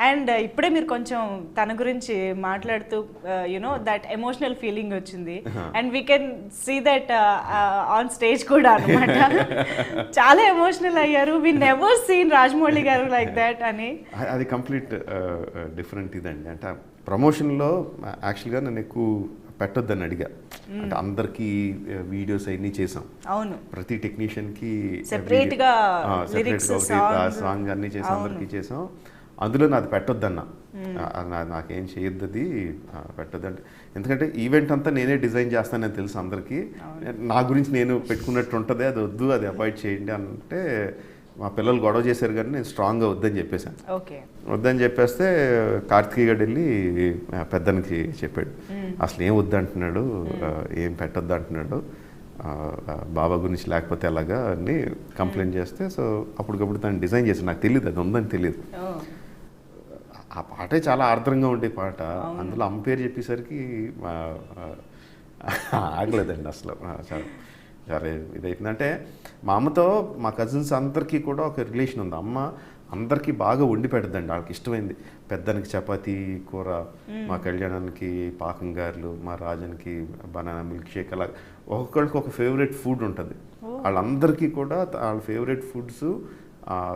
And ఇప్పుడే మీరు కొంచెం తన గురించి మాట్లాడుతూ యునో దట్ ఎమోషనల్ ఫీలింగ్ వచ్చింది and we can see that on stage కూడా అనమాట. చాలా ఎమోషనల్ అయ్యారు. వి నెవర్ సీన్ రాజమౌళి గారు లైక్ దట్ అని. అది కంప్లీట్ డిఫరెంట్ ఇదండి. అంటే ప్రమోషన్లో యాక్చువల్గా నన్ను ఎక్కువ పెట్టొద్దని అడిగా. అంటే అందరికీ వీడియోస్ అవన్నీ చేసాం. అవును, ప్రతి టెక్నీషియన్కి సెపరేట్గా సాంగ్ అన్నీ చేసాం, అందరికీ చేసాం. అందులో నాది పెట్టొద్దన్న, నాకేం చేయొద్దు, అది పెట్టొద్దంటే. ఎందుకంటే ఈవెంట్ అంతా నేనే డిజైన్ చేస్తానని తెలుసు అందరికీ. నా గురించి నేను పెట్టుకున్నట్టు ఉంటుంది, అది వద్దు, అది అవాయిడ్ చేయండి అంటే మా పిల్లలు గొడవ చేశారు, కానీ నేను స్ట్రాంగ్గా వద్దని చెప్పేశాను. వద్దని చెప్పేస్తే కార్తికేయ గడ్ వెళ్ళి పెద్దనికి చెప్పాడు, అసలు ఏం వద్దంటున్నాడు, ఏం పెట్టొద్దు అంటున్నాడు, బాబా గురించి లేకపోతే ఎలాగా అని కంప్లైంట్ చేస్తే, సో అప్పటికప్పుడు తను డిజైన్ చేశాను. నాకు తెలియదు అది ఉందని తెలియదు. ఆ పాటే చాలా ఆర్ద్రంగా ఉండే పాట, అందులో అమ్మ పేరు చెప్పేసరికి ఆగలేదండి అసలు. సరే ఇదైతుందంటే మా అమ్మతో మా కజిన్స్ అందరికీ కూడా ఒక రిలేషన్ ఉంది. అమ్మ అందరికీ బాగా వండి పెడద్దండి, వాళ్ళకి ఇష్టమైంది. పెద్దనికి చపాతీ కూర, మా కళ్యాణానికి పాకం గారెలు, మా రాజన్కి బనానా మిల్క్ షేక్, అలా ఒక్కొక్కరికి ఒక ఫేవరెట్ ఫుడ్ ఉంటుంది. వాళ్ళందరికీ కూడా వాళ్ళ ఫేవరెట్ ఫుడ్స్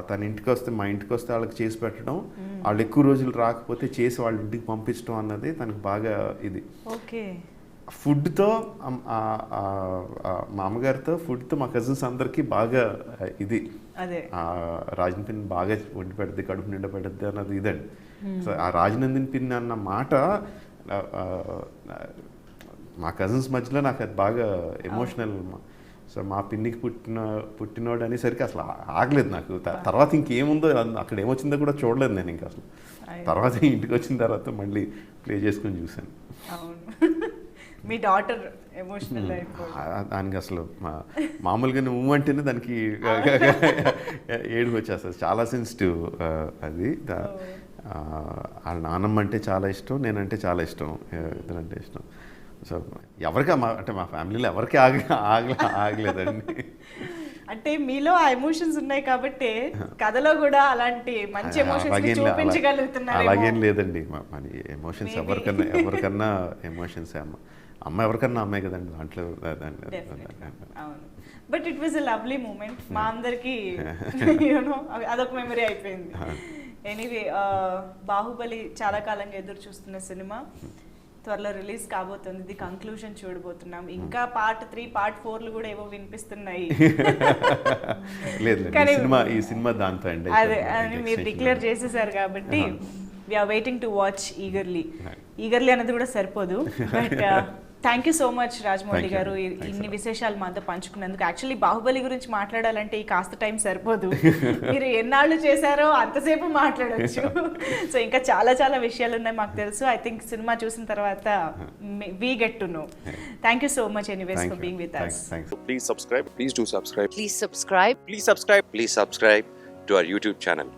తన ఇంటికి వస్తే, మా ఇంటికి వస్తే వాళ్ళకి చేసి పెట్టడం, వాళ్ళు ఎక్కువ రోజులు రాకపోతే చేసి వాళ్ళ ఇంటికి పంపించడం అన్నది తనకు బాగా ఇది. ఫుడ్తో మా అమ్మగారితో ఫుడ్తో మా కజిన్స్ అందరికీ బాగా ఇది, రాజన్ పిన్ బాగా వండి పెడుద్ది, కడుపు నిండా పెడుద్ది అన్నది ఇదండి. సో ఆ రాజనందిని పిన్ అన్న మాట మా కజిన్స్ మధ్యలో నాకు అది బాగా ఎమోషనల్. సో మా పిన్నికి పుట్టినోడు అనేసరికి అసలు ఆగలేదు నాకు. తర్వాత ఇంకేముందో అక్కడ ఏమొచ్చిందో కూడా చూడలేదు నేను ఇంకా అసలు. తర్వాత ఇంటికి వచ్చిన తర్వాత మళ్ళీ ప్లే చేసుకొని చూశాను. మీ డాటర్ ఎమోషనల్ దానికి అసలు మామూలుగా నువ్వు అంటేనే దానికి ఏడుపు వచ్చేస్తుంది. చాలా సెన్సిటివ్ అది. వాళ్ళ నాన్నమ్మ అంటే చాలా ఇష్టం, నేనంటే చాలా ఇష్టం, ఇద్దరంటే ఇష్టం. సో ఎవరికి అంటే మా ఫ్యామిలీలో ఎవరికి ఆగలేదండి. అంటే మీలో ఆ ఎమోషన్స్ ఉన్నాయి కాబట్టి కథలో కూడా అలాంటి మంచి ఎమోషన్స్ చూపించగలుగుతున్నారు. అలాగేం లేదండి, మన ఎమోషన్స్ ఎవరికన్నా ఎమోషన్స్ అమ్మ ఎవరికన్నా అమ్మాయి కదండి దాంట్లో. But it was a lovely moment మా అందరికి, అదొక మెమరీ అయిపోయింది. ఎనీవే, బాహుబలి చాలా కాలంగా ఎదురు చూస్తున్న సినిమా త్వరలో రిలీజ్ కాబోతుంది. ఇది కంక్లూజన్ చూడబోతున్నాం. ఇంకా పార్ట్ 3, పార్ట్ 4లు కూడా ఏవో వినిపిస్తున్నాయి. ఈ సినిమా దాంతో అదే అని మీరు డిక్లేర్ చేసేసారు కాబట్టి we are waiting to watch eagerly. Eagerly అనేది కూడా సరిపోదు. But thank you so much Rajamouli garu, ఇన్ని విశేషాలు మాతో పంచుకున్నందుకు. యాక్చువల్లీ బాహుబలి గురించి మాట్లాడాలంటే ఈ కాస్త టైం సరిపోదు. మీరు ఎన్నాళ్ళు చేశారో అంతసేపు మాట్లాడవచ్చు. సో ఇంకా చాలా చాలా విషయాలు ఉన్నాయి మాకు తెలుసు. ఐ థింక్ సినిమా చూసిన తర్వాత we get to know. Thank you so much anyways for being with us. Please subscribe. Please do subscribe. Please subscribe. Please subscribe. Please subscribe to our YouTube channel.